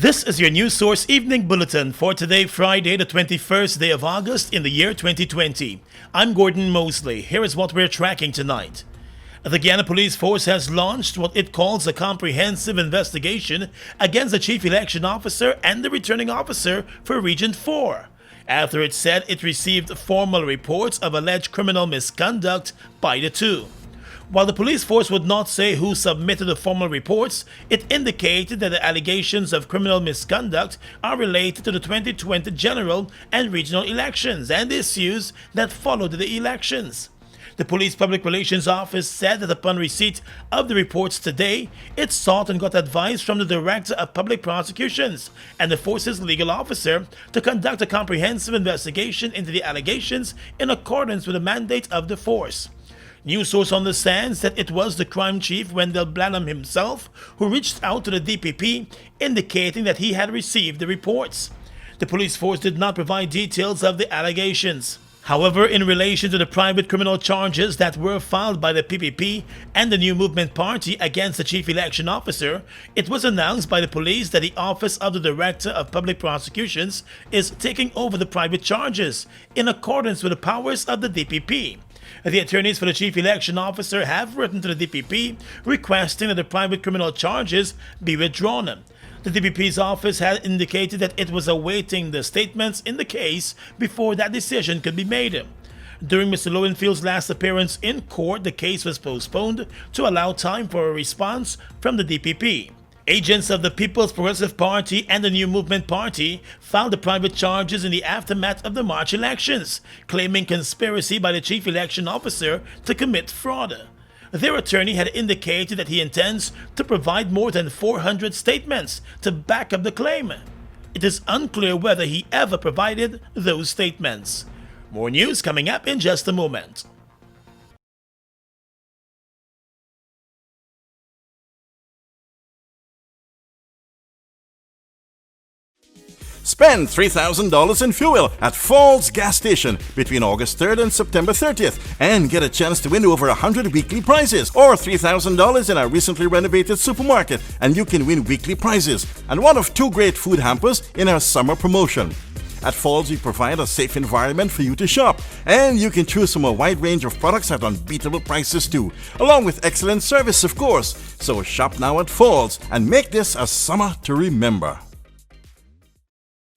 This is your News Source Evening Bulletin for today, Friday, the 21st day of August in the year 2020. I'm Gordon Mosley. Here is what we're tracking tonight. The Guyana Police Force has launched what it calls a comprehensive investigation against the Chief Election Officer and the Returning Officer for Region 4, after it said it received formal reports of alleged criminal misconduct by the two. While the police force would not say who submitted the formal reports, it indicated that the allegations of criminal misconduct are related to the 2020 general and regional elections and issues that followed the elections. The Police Public Relations Office said that upon receipt of the reports today, it sought and got advice from the Director of Public Prosecutions and the force's legal officer to conduct a comprehensive investigation into the allegations in accordance with the mandate of the force. News source understands that it was the crime chief Wendell Blanham himself who reached out to the DPP, indicating that he had received the reports. The police force did not provide details of the allegations. However, in relation to the private criminal charges that were filed by the PPP and the New Movement Party against the Chief Election Officer, it was announced by the police that the Office of the Director of Public Prosecutions is taking over the private charges in accordance with the powers of the DPP. The attorneys for the Chief Election Officer have written to the DPP requesting that the private criminal charges be withdrawn. The DPP's office had indicated that it was awaiting the statements in the case before that decision could be made. During Mr. Lowenfield's last appearance in court, the case was postponed to allow time for a response from the DPP. Agents of the People's Progressive Party and the New Movement Party filed the private charges in the aftermath of the March elections, claiming conspiracy by the Chief Election Officer to commit fraud. Their attorney had indicated that he intends to provide more than 400 statements to back up the claim. It is unclear whether he ever provided those statements. More news coming up in just a moment. Spend $3,000 in fuel at Falls Gas Station between August 3rd and September 30th and get a chance to win over 100 weekly prizes, or $3,000 in our recently renovated supermarket and you can win weekly prizes and one of 2 great food hampers in our summer promotion. At Falls, we provide a safe environment for you to shop, and you can choose from a wide range of products at unbeatable prices too, along with excellent service, of course. So shop now at Falls and make this a summer to remember.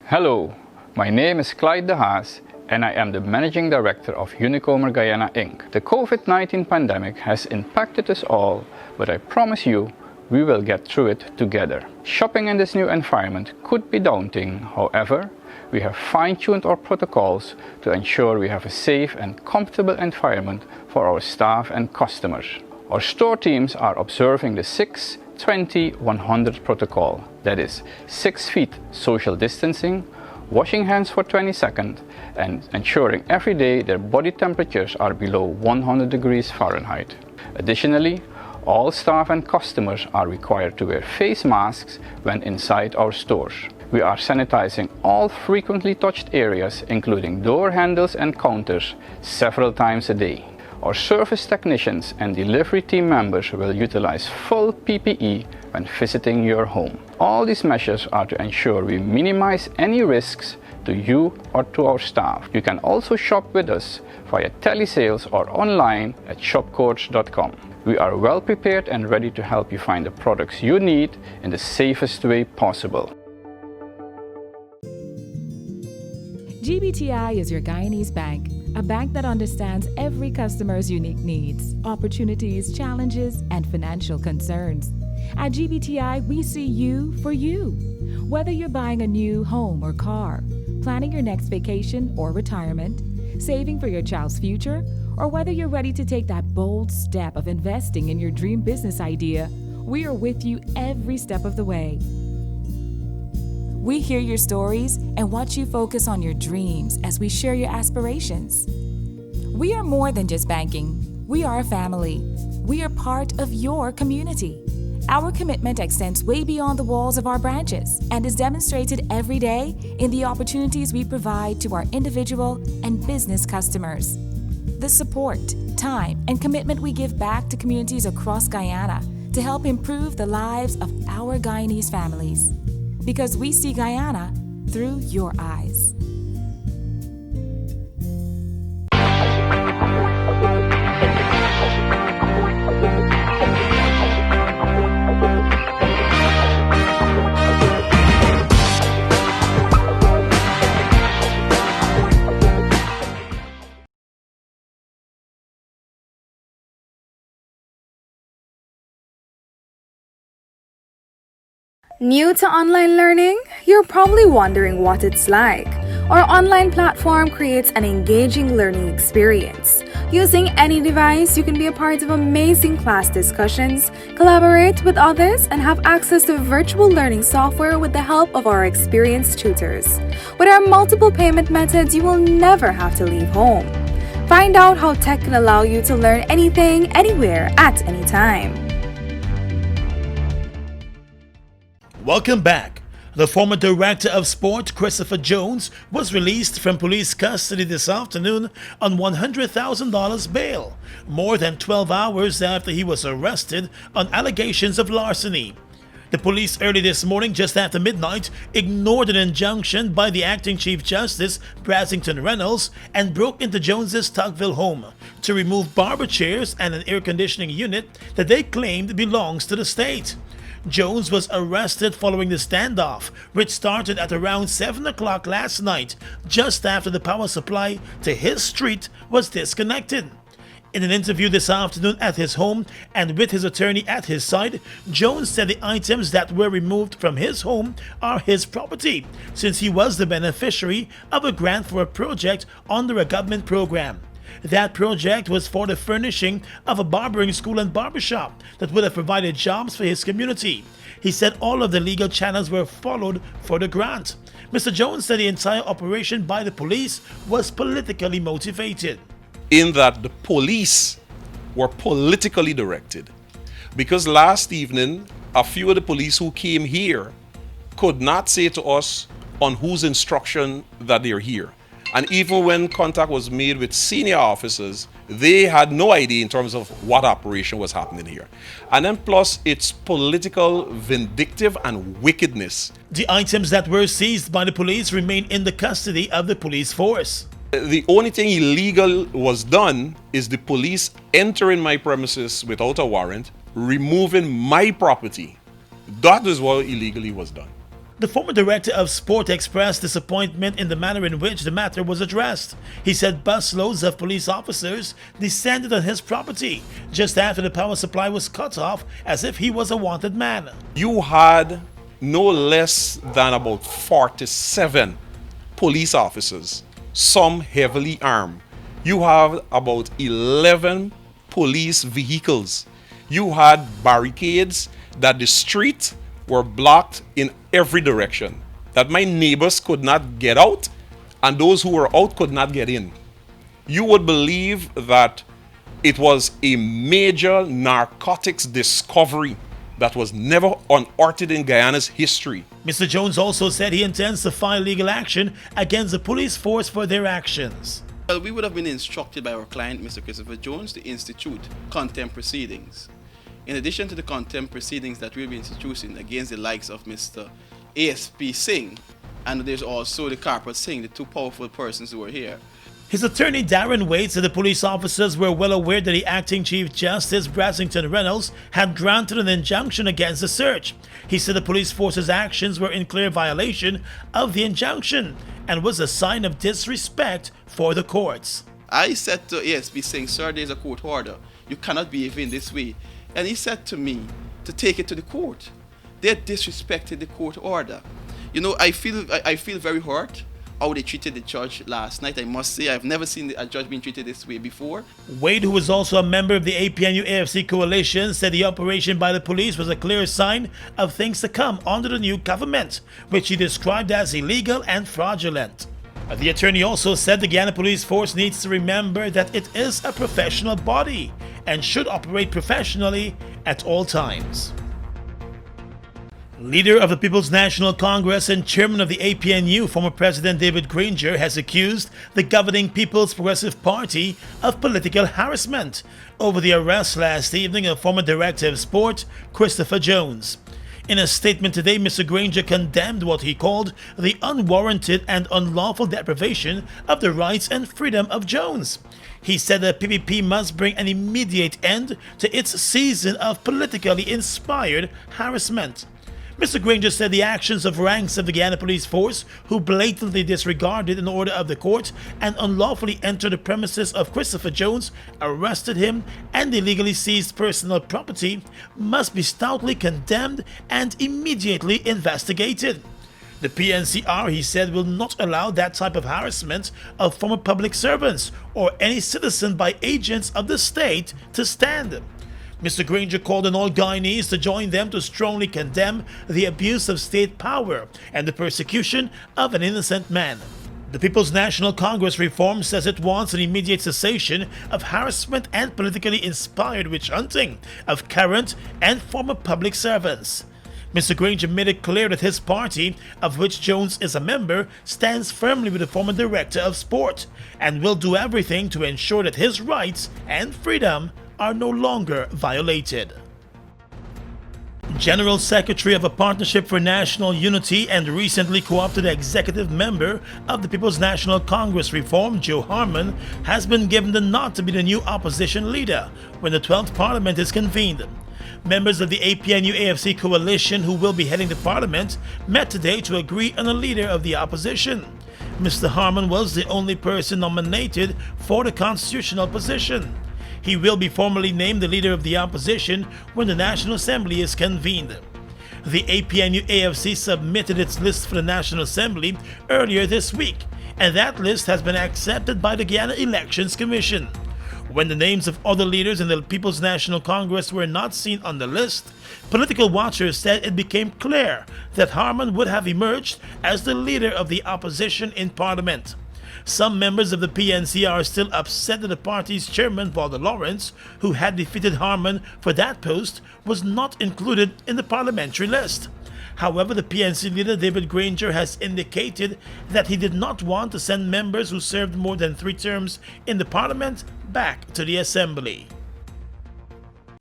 Hello, my name is Clyde De Haas and I am the Managing Director of Unicomer Guyana Inc. The COVID-19 pandemic has impacted us all, but I promise you, we will get through it together. Shopping in this new environment could be daunting, however, we have fine-tuned our protocols to ensure we have a safe and comfortable environment for our staff and customers. Our store teams are observing the 6-20-100 protocol, that is 6 feet social distancing, washing hands for 20 seconds, and ensuring every day their body temperatures are below 100 degrees Fahrenheit. Additionally, all staff and customers are required to wear face masks when inside our stores. We are sanitizing all frequently touched areas, including door handles and counters, several times a day. Our service technicians and delivery team members will utilize full PPE when visiting your home. All these measures are to ensure we minimize any risks to you or to our staff. You can also shop with us via telesales or online at shopcoach.com. We are well prepared and ready to help you find the products you need in the safest way possible. GBTI is your Guyanese bank, a bank that understands every customer's unique needs, opportunities, challenges, and financial concerns. At GBTI, we see you for you. Whether you're buying a new home or car, planning your next vacation or retirement, saving for your child's future, or whether you're ready to take that bold step of investing in your dream business idea, we are with you every step of the way. We hear your stories and watch you focus on your dreams as we share your aspirations. We are more than just banking. We are a family. We are part of your community. Our commitment extends way beyond the walls of our branches and is demonstrated every day in the opportunities we provide to our individual and business customers. The support, time, and commitment we give back to communities across Guyana to help improve the lives of our Guyanese families. because we see Guyana through your eyes. New to online learning? You're probably wondering what it's like. Our online platform creates an engaging learning experience. Using any device, you can be a part of amazing class discussions, collaborate with others, and have access to virtual learning software with the help of our experienced tutors. With our multiple payment methods, you will never have to leave home. Find out how tech can allow you to learn anything, anywhere, at any time. Welcome back. The former director of sport, Christopher Jones, was released from police custody this afternoon on $100,000 bail, more than 12 hours after he was arrested on allegations of larceny. The police early this morning, just after midnight, ignored an injunction by the acting Chief Justice, Brassington Reynolds, and broke into Jones's Tugville home to remove barber chairs and an air conditioning unit that they claimed belongs to the state. Jones was arrested following the standoff, which started at around 7 o'clock last night, just after the power supply to his street was disconnected. In an interview this afternoon at his home and with his attorney at his side, Jones said the items that were removed from his home are his property, since he was the beneficiary of a grant for a project under a government program. That project was for the furnishing of a barbering school and barbershop that would have provided jobs for his community. He said all of the legal channels were followed for the grant. Mr. Jones said the entire operation by the police was politically motivated. In that the police were politically directed. Because last evening, a few of the police who came here could not say to us on whose instruction that they're here. And even when contact was made with senior officers, they had no idea in terms of what operation was happening here. And then plus, it's political vindictive and wickedness. The items that were seized by the police remain in the custody of the police force. The only thing illegal was done is the police entering my premises without a warrant, removing my property. That is what illegally was done. The former director of sport expressed disappointment in the manner in which the matter was addressed. He said busloads of police officers descended on his property just after the power supply was cut off, as if he was a wanted man. You had no less than about 47 police officers, some heavily armed. You have about 11 police vehicles. You had barricades that the street were blocked in every direction, that my neighbors could not get out and those who were out could not get in. You would believe that it was a major narcotics discovery that was never unearthed in Guyana's history. Mr. Jones also said he intends to file legal action against the police force for their actions. Well, we would have been instructed by our client, Mr. Christopher Jones, to institute contempt proceedings. In addition to the contempt proceedings that we'll be instituting against the likes of Mr. ASP Singh, and there's also the Corporal Singh, the two powerful persons who are here. His attorney Darren Wade said the police officers were well aware that the acting Chief Justice Brassington Reynolds had granted an injunction against the search. He said the police force's actions were in clear violation of the injunction and was a sign of disrespect for the courts. I said to ASP Singh, sir, there's a court order. You cannot behave in this way. And he said to me to take it to the court. They disrespected the court order. You know, I feel very hurt how they treated the judge last night. I must say, I've never seen a judge being treated this way before. Wade, who is also a member of the APNU-AFC coalition, said the operation by the police was a clear sign of things to come under the new government, which he described as illegal and fraudulent. The attorney also said the Guyana Police Force needs to remember that it is a professional body and should operate professionally at all times. Leader of the People's National Congress and chairman of the APNU, former President David Granger, has accused the governing People's Progressive Party of political harassment over the arrest last evening of former Director of Sport Christopher Jones. In a statement today, Mr. Granger condemned what he called the unwarranted and unlawful deprivation of the rights and freedom of Jones. He said that PPP must bring an immediate end to its season of politically inspired harassment. Mr. Granger said the actions of ranks of the Guyana police force who blatantly disregarded an order of the court and unlawfully entered the premises of Christopher Jones, arrested him, and illegally seized personal property must be stoutly condemned and immediately investigated. The PNCR, he said, will not allow that type of harassment of former public servants or any citizen by agents of the state to stand. Mr. Granger called on all Guyanese to join them to strongly condemn the abuse of state power and the persecution of an innocent man. The People's National Congress Reform says it wants an immediate cessation of harassment and politically inspired witch hunting of current and former public servants. Mr. Granger made it clear that his party, of which Jones is a member, stands firmly with the former director of sport and will do everything to ensure that his rights and freedom are no longer violated. General Secretary of a Partnership for National Unity and recently co-opted executive member of the People's National Congress Reform, Joe Harmon, has been given the nod to be the new opposition leader when the 12th Parliament is convened. Members of the APNU-AFC coalition who will be heading the Parliament met today to agree on a leader of the opposition. Mr. Harmon was the only person nominated for the constitutional position. He will be formally named the leader of the opposition when the National Assembly is convened. The APNU-AFC submitted its list for the National Assembly earlier this week, and that list has been accepted by the Guyana Elections Commission. When the names of other leaders in the People's National Congress were not seen on the list, political watchers said it became clear that Harmon would have emerged as the leader of the opposition in Parliament. Some members of the PNC are still upset that the party's chairman, Walter Lawrence, who had defeated Harmon for that post, was not included in the parliamentary list. However, the PNC leader, David Granger, has indicated that he did not want to send members who served more than 3 terms in the parliament back to the assembly.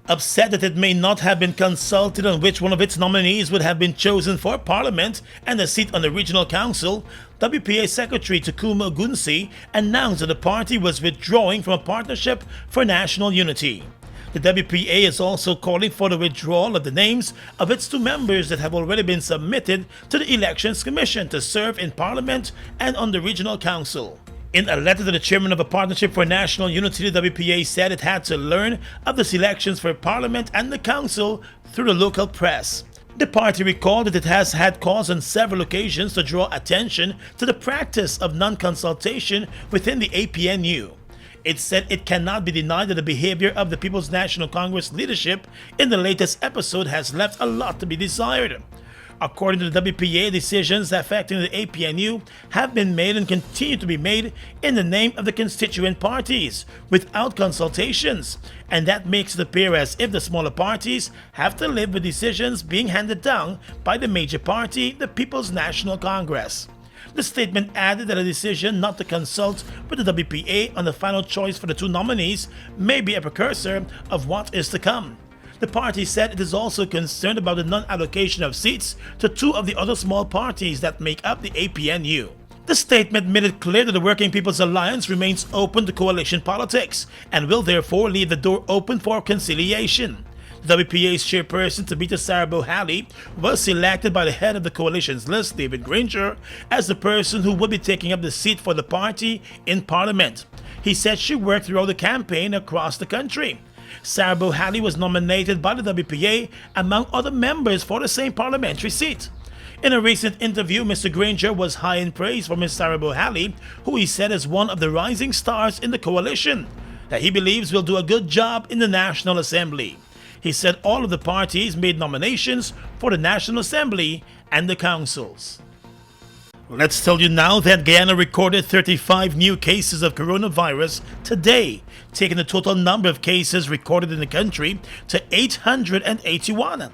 Upset that it may not have been consulted on which one of its nominees would have been chosen for Parliament and a seat on the Regional Council, WPA Secretary Takuma Ogunsi announced that the party was withdrawing from a Partnership for National Unity. The WPA is also calling for the withdrawal of the names of its 2 members that have already been submitted to the Elections Commission to serve in Parliament and on the Regional Council. In a letter to the chairman of a Partnership for National Unity, the WPA said it had to learn of the selections for Parliament and the Council through the local press. The party recalled that it has had cause on several occasions to draw attention to the practice of non-consultation within the APNU. It said it cannot be denied that the behavior of the People's National Congress leadership in the latest episode has left a lot to be desired. According to the WPA, decisions affecting the APNU have been made and continue to be made in the name of the constituent parties, without consultations, and that makes it appear as if the smaller parties have to live with decisions being handed down by the major party, the People's National Congress. The statement added that a decision not to consult with the WPA on the final choice for the 2 nominees may be a precursor of what is to come. The party said it is also concerned about the non-allocation of seats to 2 of the other small parties that make up the APNU. The statement made it clear that the Working People's Alliance remains open to coalition politics and will therefore leave the door open for conciliation. The WPA's chairperson, Tabitha Sarabo-Halley, was selected by the head of the coalition's list, David Granger, as the person who would be taking up the seat for the party in Parliament. He said she worked throughout the campaign across the country. Sarabo-Halley was nominated by the WPA among other members for the same parliamentary seat. In a recent interview, Mr. Granger was high in praise for Ms. Sarabo-Halley, who he said is one of the rising stars in the coalition, that he believes will do a good job in the National Assembly. He said all of the parties made nominations for the National Assembly and the councils. Let's tell you now that Guyana recorded 35 new cases of coronavirus today, taking the total number of cases recorded in the country to 881.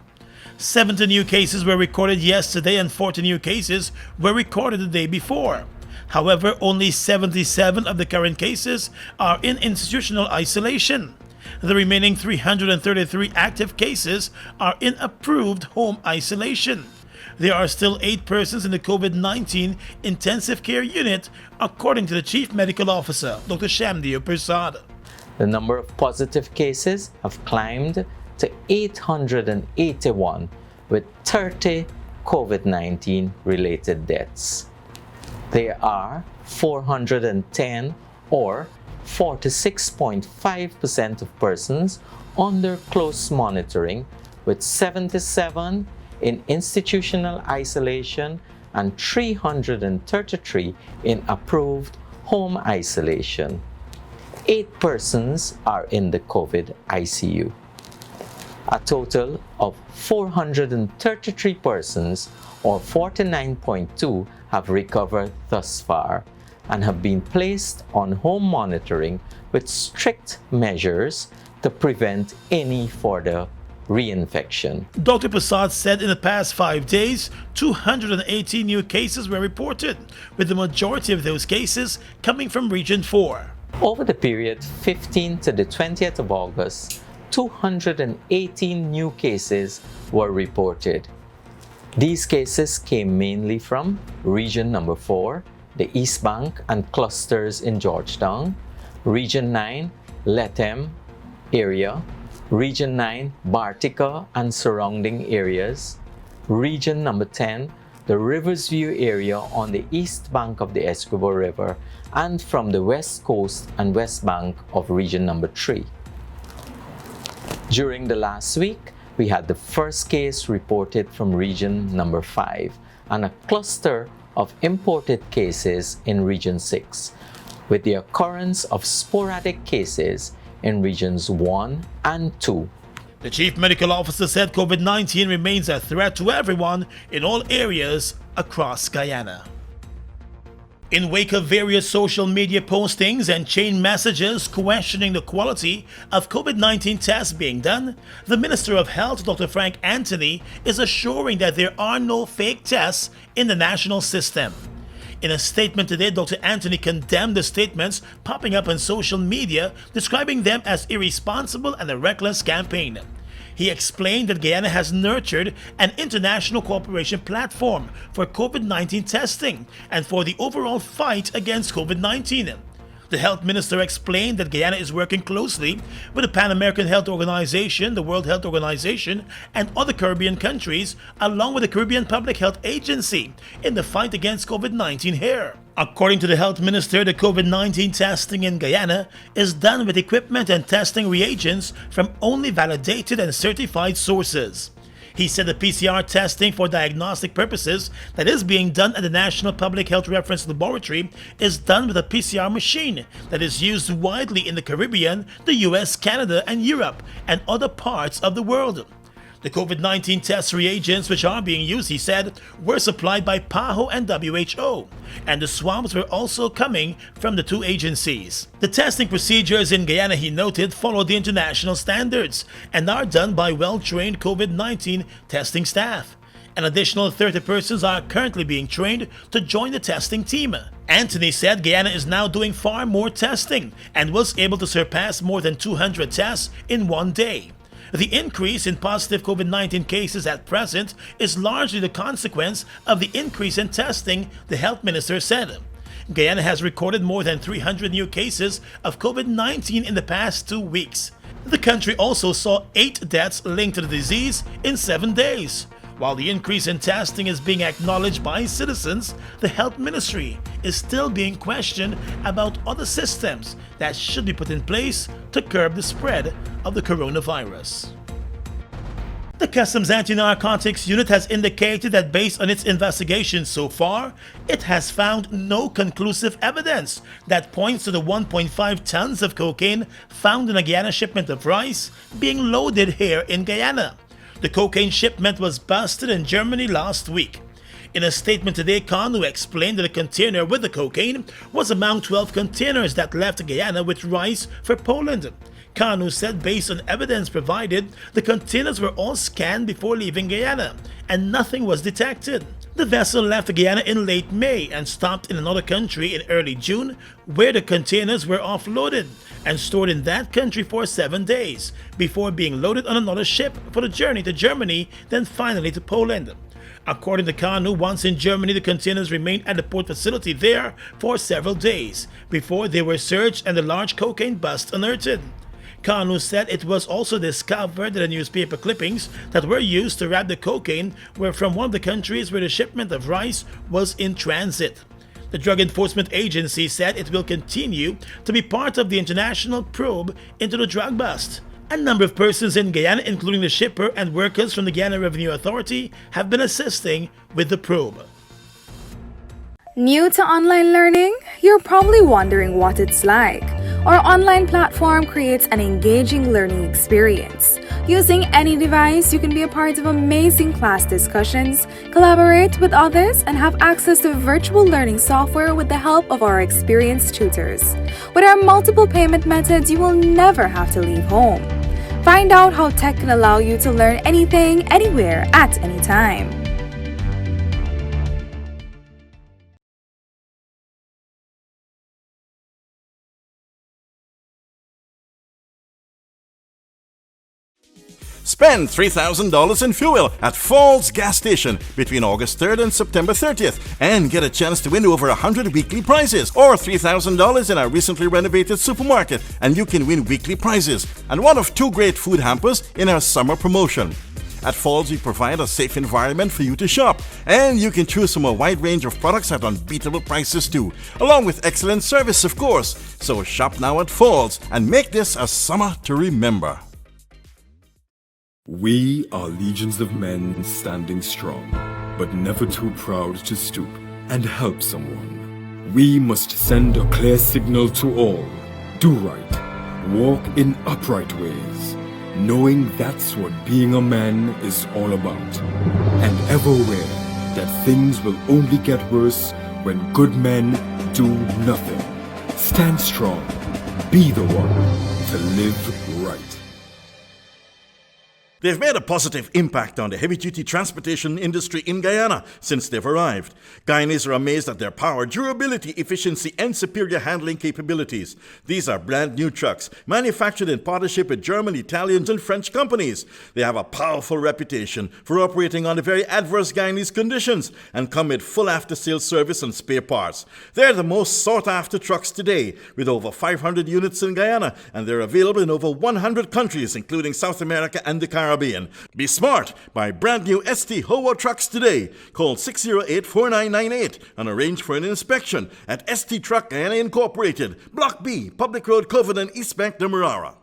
70 new cases were recorded yesterday and 40 new cases were recorded the day before. However, only 77 of the current cases are in institutional isolation. The remaining 333 active cases are in approved home isolation. There are still 8 persons in the COVID-19 intensive care unit, according to the Chief Medical Officer, Dr. Shamdeo Prasad. The number of positive cases have climbed to 881, with 30 COVID-19 related deaths. There are 410 or 46.5% of persons under close monitoring, with 77 in institutional isolation and 333 in approved home isolation. 8 persons are in the COVID ICU. A total of 433 persons, or 49.2%, have recovered thus far and have been placed on home monitoring with strict measures to prevent any further reinfection. Dr. Prasad said in the past 5 days, 280 new cases were reported, with the majority of those cases coming from Region 4. Over the period 15th to the 20th of August, 218 new cases were reported. These cases came mainly from Region Number 4, the East Bank and clusters in Georgetown, Region 9, Lethem area, Region 9, Bartica and surrounding areas, Region Number 10, the Riversview area on the east bank of the Essequibo River, and from the west coast and west bank of Region Number 3. During the last week, we had the first case reported from Region Number 5 and a cluster of imported cases in Region 6, with the occurrence of sporadic cases in Regions 1 and 2. The Chief Medical Officer said COVID-19 remains a threat to everyone in all areas across Guyana. In wake of various social media postings and chain messages questioning the quality of COVID-19 tests being done, the Minister of Health, Dr. Frank Anthony, is assuring that there are no fake tests in the national system. In a statement today, Dr. Anthony condemned the statements popping up on social media, describing them as irresponsible and a reckless campaign. He explained that Guyana has nurtured an international cooperation platform for COVID-19 testing and for the overall fight against COVID-19. The health minister explained that Guyana is working closely with the Pan American Health Organization, the World Health Organization, and other Caribbean countries, along with the Caribbean Public Health Agency, in the fight against COVID-19 here. According to the health minister, the COVID-19 testing in Guyana is done with equipment and testing reagents from only validated and certified sources. He said the PCR testing for diagnostic purposes that is being done at the National Public Health Reference Laboratory is done with a PCR machine that is used widely in the Caribbean, the US, Canada, and Europe, and other parts of the world. The COVID-19 test reagents which are being used, he said, were supplied by PAHO and WHO, and the swabs were also coming from the 2 agencies. The testing procedures in Guyana, he noted, follow the international standards and are done by well-trained COVID-19 testing staff. An additional 30 persons are currently being trained to join the testing team. Anthony said Guyana is now doing far more testing and was able to surpass more than 200 tests in one day. The increase in positive COVID-19 cases at present is largely the consequence of the increase in testing, the health minister said. Guyana has recorded more than 300 new cases of COVID-19 in the past 2 weeks. The country also saw 8 deaths linked to the disease in 7 days. While the increase in testing is being acknowledged by citizens, the health ministry is still being questioned about other systems that should be put in place to curb the spread of the coronavirus. The Customs Anti-Narcotics Unit has indicated that based on its investigation so far, it has found no conclusive evidence that points to the 1.5 tons of cocaine found in a Guyana shipment of rice being loaded here in Guyana. The cocaine shipment was busted in Germany last week. In a statement today, Kanu explained that a container with the cocaine was among 12 containers that left Guyana with rice for Poland. Kanu said based on evidence provided, the containers were all scanned before leaving Guyana and nothing was detected. The vessel left Guyana in late May and stopped in another country in early June, where the containers were offloaded. and stored in that country for 7 days before being loaded on another ship for the journey to Germany, then finally to Poland. According to Kanu, once in Germany, the containers remained at the port facility there for several days before they were searched and the large cocaine bust unearthed. Kanu said it was also discovered that the newspaper clippings that were used to wrap the cocaine were from one of the countries where the shipment of rice was in transit. The Drug Enforcement Agency said it will continue to be part of the international probe into the drug bust. A number of persons in Guyana, including the shipper and workers from the Guyana Revenue Authority, have been assisting with the probe. New to online learning? You're probably wondering what it's like. Our online platform creates an engaging learning experience. Using any device, you can be a part of amazing class discussions, collaborate with others, and have access to virtual learning software with the help of our experienced tutors. With our multiple payment methods, you will never have to leave home. Find out how tech can allow you to learn anything, anywhere, at any time. Spend $3,000 in fuel at Falls Gas Station between August 3rd and September 30th and get a chance to win over 100 weekly prizes, or $3,000 in our recently renovated supermarket and you can win weekly prizes and one of 2 great food hampers in our summer promotion. At Falls, we provide a safe environment for you to shop, and you can choose from a wide range of products at unbeatable prices too, along with excellent service, of course. So shop now at Falls and make this a summer to remember. We are legions of men standing strong, but never too proud to stoop and help someone. We must send a clear signal to all. Do right. Walk in upright ways, knowing that's what being a man is all about. And ever aware that things will only get worse when good men do nothing. Stand strong. Be the one to live right. They've made a positive impact on the heavy-duty transportation industry in Guyana since they've arrived. Guyanese are amazed at their power, durability, efficiency, and superior handling capabilities. These are brand new trucks, manufactured in partnership with German, Italian, and French companies. They have a powerful reputation for operating under very adverse Guyanese conditions and come with full after-sales service and spare parts. They're the most sought-after trucks today, with over 500 units in Guyana, and they're available in over 100 countries, including South America and the Caribbean. Be smart. Buy brand new ST Howo trucks today. Call 608-4998 and arrange for an inspection at ST Truck Guyana Incorporated, Block B, Public Road, Covenant, East Bank, Demerara.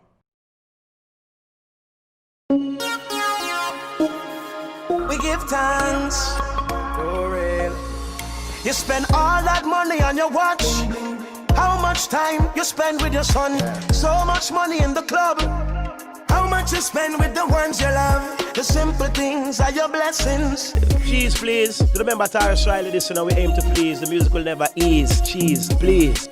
We give thanks for real. You spend all that money on your watch. How much time you spend with your son? So much money in the club. How much you spend with the ones you love? The simple things are your blessings. Cheese, please. Remember Tyrus Riley, this one we aim to please. The music will never ease. Cheese, please.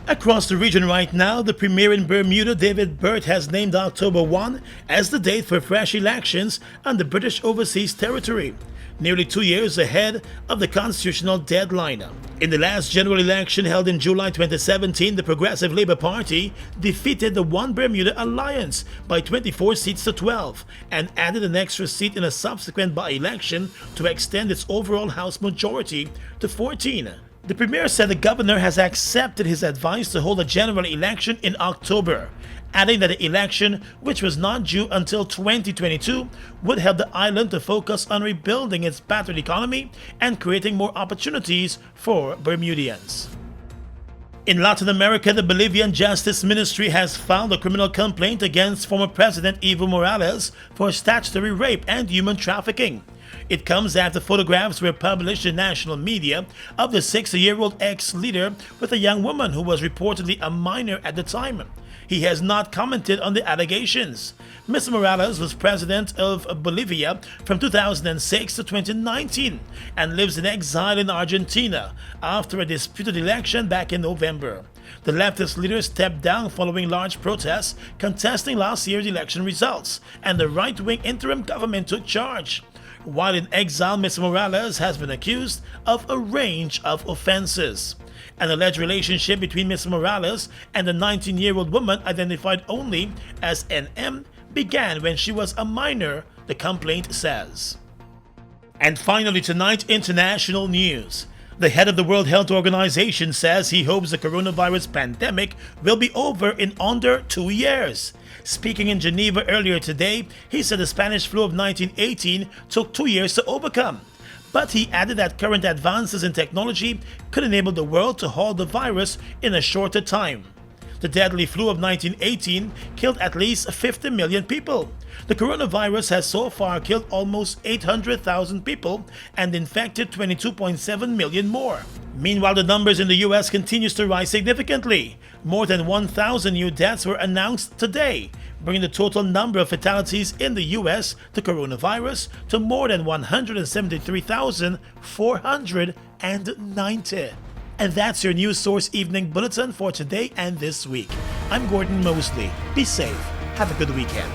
Across the region right now, the Premier in Bermuda, David Burt, has named October 1 as the date for fresh elections on the British Overseas Territory, nearly 2 years ahead of the constitutional deadline. In the last general election held in July 2017, the Progressive Labour Party defeated the One Bermuda Alliance by 24 seats to 12 and added an extra seat in a subsequent by-election to extend its overall House majority to 14. The Premier said the governor has accepted his advice to hold a general election in October, adding that the election, which was not due until 2022, would help the island to focus on rebuilding its battered economy and creating more opportunities for Bermudians. In Latin America, the Bolivian Justice Ministry has filed a criminal complaint against former President Evo Morales for statutory rape and human trafficking. It comes after photographs were published in national media of the 60-year-old ex-leader with a young woman who was reportedly a minor at the time. He has not commented on the allegations. Mr. Morales was president of Bolivia from 2006 to 2019 and lives in exile in Argentina after a disputed election back in November. The leftist leader stepped down following large protests contesting last year's election results, and the right-wing interim government took charge. While in exile, Ms. Morales has been accused of a range of offenses. An alleged relationship between Ms. Morales and the 19-year-old woman identified only as NM began when she was a minor, the complaint says. And finally tonight, international news. The head of the World Health Organization says he hopes the coronavirus pandemic will be over in under 2 years. Speaking in Geneva earlier today, he said the Spanish flu of 1918 took 2 years to overcome. But he added that current advances in technology could enable the world to halt the virus in a shorter time. The deadly flu of 1918 killed at least 50 million people. The coronavirus has so far killed almost 800,000 people and infected 22.7 million more. Meanwhile, the numbers in the US continues to rise significantly. More than 1,000 new deaths were announced today, bringing the total number of fatalities in the US to coronavirus to more than 173,490. And that's your News Source Evening Bulletin for today and this week. I'm Gordon Mosley. Be safe. Have a good weekend.